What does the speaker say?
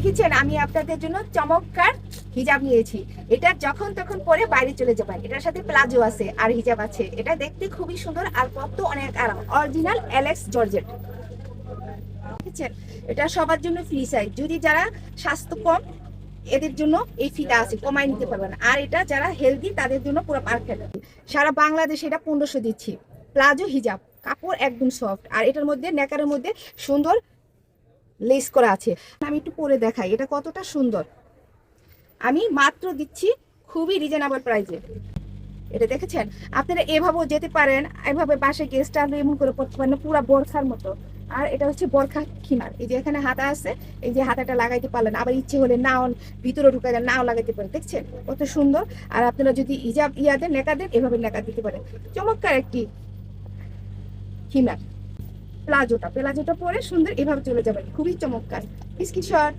দেখেছেন আমি আপনাদের জন্য চমৎকার হিজাব নিয়েছি। এটা যখন তখন পরে বাইরে চলে যাবেন। এটার সাথে প্লাজো আছে আর হিজাব আছে। এটা দেখতে খুবই সুন্দর আর পরতে অনেক আরাম। Original Alex georgette. দেখেছেন এটা সবার জন্য ফ্রি সাইজ। যদি যারা স্বাস্থ্য কম এদের জন্য এই ফিটা আছে, কমাই নিতে পারবেন। আর এটা যারা হেলদি তাদের জন্য পুরো পারফেক্ট। সারা বাংলাদেশে এটা 1500 দিচ্ছি। প্লাজো হিজাব, কাপড় একদম সফট। আর এটার মধ্যে নেকারের মধ্যে সুন্দর লেস করা আছে। আমি একটু পরে দেখাই এটা কতটা সুন্দর। আমি মাত্র দিচ্ছি খুবই রিজনেবল প্রাইসে। এটা দেখেছেন আপনারা এভাবেও যেতে পারেন, এভাবে বাসে গেস্ট আসলে এমন করে পড়তে পারেন পুরো বোরখার মতো। আর এটা হচ্ছে বোরখা খিমার। এই যে এখানে হাতা আছে, এই যে হাতাটা লাগাইতে পারলেন। আবার ইচ্ছে হলে নাও ভিতরে ঢুকাই দেন, নাও লাগাইতে পারেন। দেখছেন কত সুন্দর। আর আপনারা যদি হিজাব দেন, নেকা দেন, এভাবে নেকা দিতে পারেন। চমৎকার একটি খিমার। প্লাজোটা পরে সুন্দর এভাবে চলে যাবেন, খুবই চমৎকার। স্ক্রিনশট।